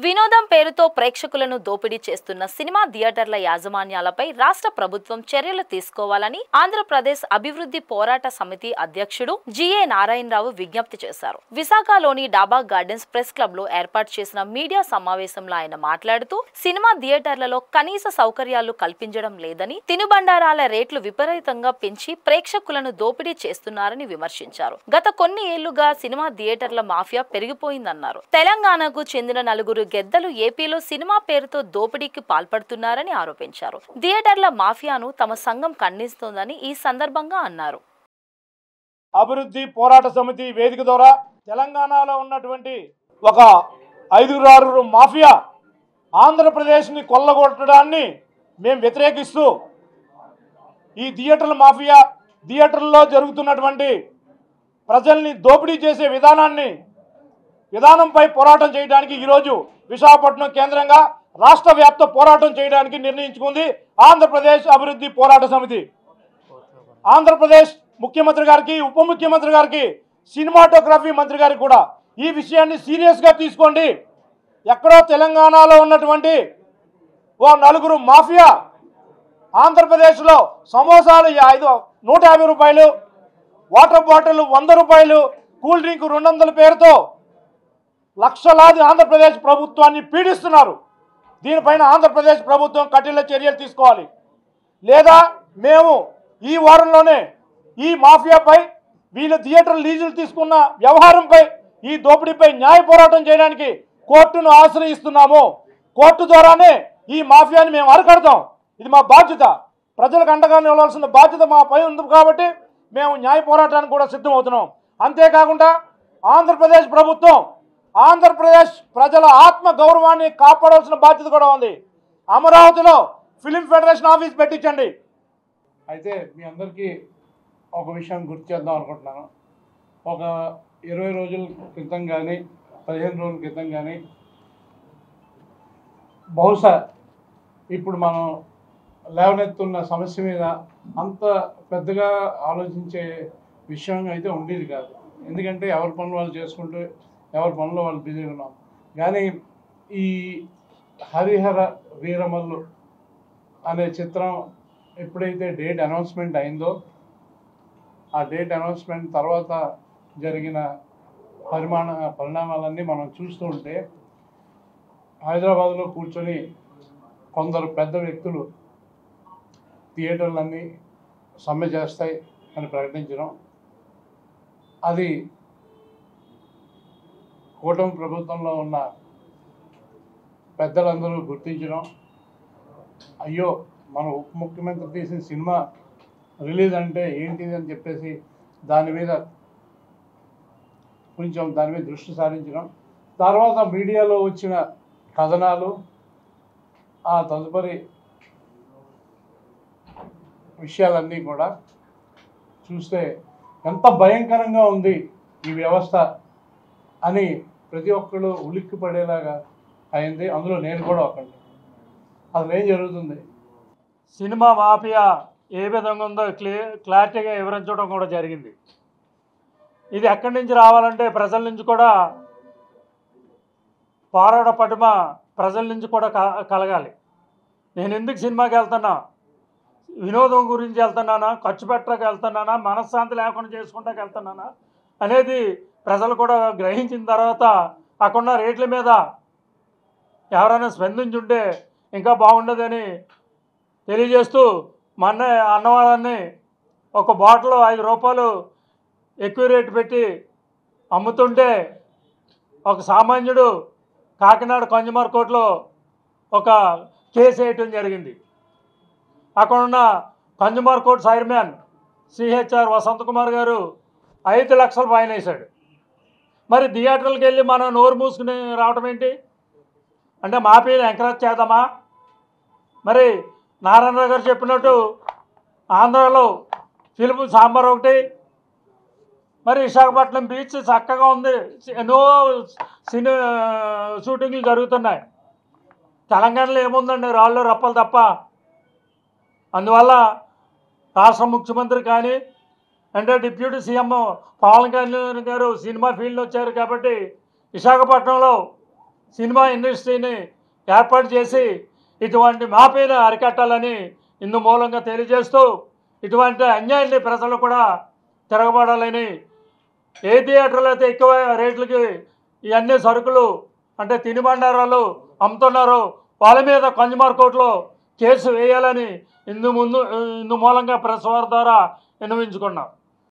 వినోదం పేరుతో ప్రేక్షకులను దోపిడీ చేస్తున్న సినిమా థియేటర్ల యాజమాన్యాలపై రాష్ట్ర ప్రభుత్వం చర్యలు తీసుకోవాలని ఆంధ్రప్రదేశ్ అభివృద్ధి పోరాట సమితి అధ్యక్షుడు జిఏ నారాయణరావు విజ్ఞప్తి చేశారు. విశాఖలోని డాబా గార్డెన్స్ ప్రెస్ క్లబ్ లో ఏర్పాటు చేసిన మీడియా సమావేశంలో ఆయన మాట్లాడుతూ సినిమా థియేటర్లలో కనీస సౌకర్యాలు కల్పించడం లేదని, తినుబండారాల రేట్లు విపరీతంగా పెంచి ప్రేక్షకులను దోపిడీ చేస్తున్నారని విమర్శించారు. గత కొన్ని ఏళ్లుగా సినిమా థియేటర్ల మాఫియా పెరిగిపోయిందన్నారు. తెలంగాణకు చెందిన నలుగురు గెద్దలు ఏపీలో సినిమా పేరుతో దోపిడీకి పాల్పడుతున్నారని ఆరోపించారు. థియేటర్ల మాఫియాను తమ సంఘం ఖండిస్తోందని ఈ సందర్భంగా అన్నారు. అభివృద్ధి పోరాట సమితి వేదిక ద్వారా తెలంగాణలో ఉన్నటువంటి ఒక 5-6 మాఫియా ఆంధ్రప్రదేశ్ని కొల్లగొట్టడాన్ని మేము వ్యతిరేకిస్తూ ఈ థియేటర్ల మాఫియా థియేటర్లలో జరుగుతున్నటువంటి ప్రజల్ని దోపిడీ చేసే విధానంపై పోరాటం చేయడానికి ఈరోజు విశాఖపట్నం కేంద్రంగా రాష్ట్ర వ్యాప్త పోరాటం చేయడానికి నిర్ణయించుకుంది ఆంధ్రప్రదేశ్ అభివృద్ధి పోరాట సమితి. ఆంధ్రప్రదేశ్ ముఖ్యమంత్రి గారికి, ఉప ముఖ్యమంత్రి గారికి, సినిమాటోగ్రఫీ మంత్రి గారికి కూడా ఈ విషయాన్ని సీరియస్గా తీసుకోండి. ఎక్కడో తెలంగాణలో ఉన్నటువంటి ఓ నలుగురు మాఫియా ఆంధ్రప్రదేశ్లో సమోసాలు 150 రూపాయలు, వాటర్ బాటిల్ 100 రూపాయలు, కూల్ డ్రింక్ 200 పేరుతో లక్షలాది ఆంధ్రప్రదేశ్ ప్రభుత్వాన్ని పీడిస్తున్నారు. దీనిపైన ఆంధ్రప్రదేశ్ ప్రభుత్వం కఠిన చర్యలు తీసుకోవాలి. లేదా మేము ఈ వారంలోనే ఈ మాఫియాపై, వీళ్ళ థియేటర్ లీజులు తీసుకున్న వ్యవహారంపై, ఈ దోపిడీపై న్యాయ పోరాటం చేయడానికి కోర్టును ఆశ్రయిస్తున్నాము. కోర్టు ద్వారానే ఈ మాఫియాని మేము అరికడతాం. ఇది మా బాధ్యత. ప్రజలకు అండగా నిలవాల్సిన బాధ్యత మా పై ఉంది కాబట్టి మేము న్యాయ పోరాటానికి కూడా సిద్ధమవుతున్నాం. అంతేకాకుండా ఆంధ్రప్రదేశ్ ప్రభుత్వం ఆంధ్రప్రదేశ్ ప్రజల ఆత్మ గౌరవాన్ని కాపాడాల్సిన బాధ్యత కూడా ఉంది. అమరావతిలో ఫిలిం ఫెడరేషన్ ఆఫీస్ పెట్టించండి. అయితే మీ అందరికీ ఒక విషయం గుర్తు చేద్దాం అనుకుంటున్నాను. ఒక 20 రోజుల క్రితం కానీ 15 రోజుల క్రితం కానీ బహుశా ఇప్పుడు మనం లేవనెత్తున్న సమస్య మీద అంత పెద్దగా ఆలోచించే విషయం అయితే ఉండేది కాదు. ఎందుకంటే ఎవరి పనులు వాళ్ళు చేసుకుంటూ ఎవరి పనులు వాళ్ళు బిజీగా ఉన్నాం. కానీ ఈ హరిహర వీరమల్లు అనే చిత్రం ఎప్పుడైతే డేట్ అనౌన్స్మెంట్ అయిందో, ఆ డేట్ అనౌన్స్మెంట్ తర్వాత జరిగిన పరిణామాలన్నీ మనం చూస్తూ ఉంటే హైదరాబాద్లో కూర్చొని కొందరు పెద్ద వ్యక్తులు థియేటర్లన్నీ సమ్మె చేస్తాయి అని ప్రకటించడం, అది కూటమి ప్రభుత్వంలో ఉన్న పెద్దలందరూ గుర్తించడం, అయ్యో మన ఉప ముఖ్యమంత్రి తీసిన సినిమా రిలీజ్ అంటే ఏంటిది అని చెప్పేసి దాని మీద దృష్టి సారించడం, తర్వాత మీడియాలో వచ్చిన కథనాలు, ఆ తదుపరి విషయాలన్నీ కూడా చూస్తే ఎంత భయంకరంగా ఉంది ఈ వ్యవస్థ అని ప్రతి ఒక్కళ్ళు ఉలిక్కి పడేలాగా అయింది. అందులో నేను కూడా ఒకటి. అసలు ఏం జరుగుతుంది, సినిమా మాఫియా ఏ విధంగా ఉందో క్లారిటీగా వివరించడం కూడా జరిగింది. ఇది ఎక్కడి నుంచి రావాలంటే ప్రజల నుంచి కూడా పోరాట పటిమ ప్రజల నుంచి కూడా కలగాలి. నేను ఎందుకు సినిమాకి వెళ్తున్నా, వినోదం గురించి వెళ్తున్నానా, ఖర్చు పెట్టడానికి వెళ్తున్నానా, మనశ్శాంతి లేకుండా చేసుకుంటాకి వెళ్తున్నానా అనేది ప్రజలు కూడా గ్రహించిన తర్వాత అక్కడ రేట్ల మీద ఎవరైనా స్పందించుంటే ఇంకా బాగుండదని తెలియజేస్తూ, మొన్న అన్నవాళ్ళని ఒక బాటిల్ 5 రూపాయలు ఎక్కువ రేటు పెట్టి అమ్ముతుంటే ఒక సామాన్యుడు కాకినాడ కన్జ్యూమర్ కోర్టులో ఒక కేసు వేయటం జరిగింది. అక్కడున్న consumer court chairman CHR Vasanth Kumar గారు 5 లక్షలు ఫైన్ వేశాడు. మరి థియేటర్లకు వెళ్ళి మనం నోరు మూసుకుని రావటం ఏంటి అంటే మాఫియాని ఎంకరేజ్ చేద్దామా? మరి నారాయణరావు గారు చెప్పినట్టు ఆంధ్రాలో ఫిలిం సాంబార్ ఒకటి, మరి విశాఖపట్నం బీచ్ చక్కగా ఉంది, ఎన్నో షూటింగ్లు జరుగుతున్నాయి. తెలంగాణలో ఏముందండి, రాళ్ళు రప్పలు తప్ప. అందువల్ల రాష్ట్ర ముఖ్యమంత్రి కానీ అంటే డిప్యూటీ సీఎం పవన్ కళ్యాణ్ గారు సినిమా ఫీల్డ్ వచ్చారు కాబట్టి విశాఖపట్నంలో సినిమా ఇండస్ట్రీని ఏర్పాటు చేసి ఇటువంటి మాఫీని అరికట్టాలని ఇందు మూలంగా తెలియజేస్తూ ఇటువంటి అన్యాయాన్ని ప్రజలు కూడా తిరగబడాలని, ఏ థియేటర్లో అయితే ఎక్కువ రేట్లకి ఇవన్నీ సరుకులు అంటే తినుబండారాలు అమ్ముతున్నారో వాళ్ళ మీద కన్జ్యూమర్ కోర్టులో కేసు వేయాలని ఇందు మూలంగా ప్రెస్ వారి ద్వారా విన్నవించుకున్నాం.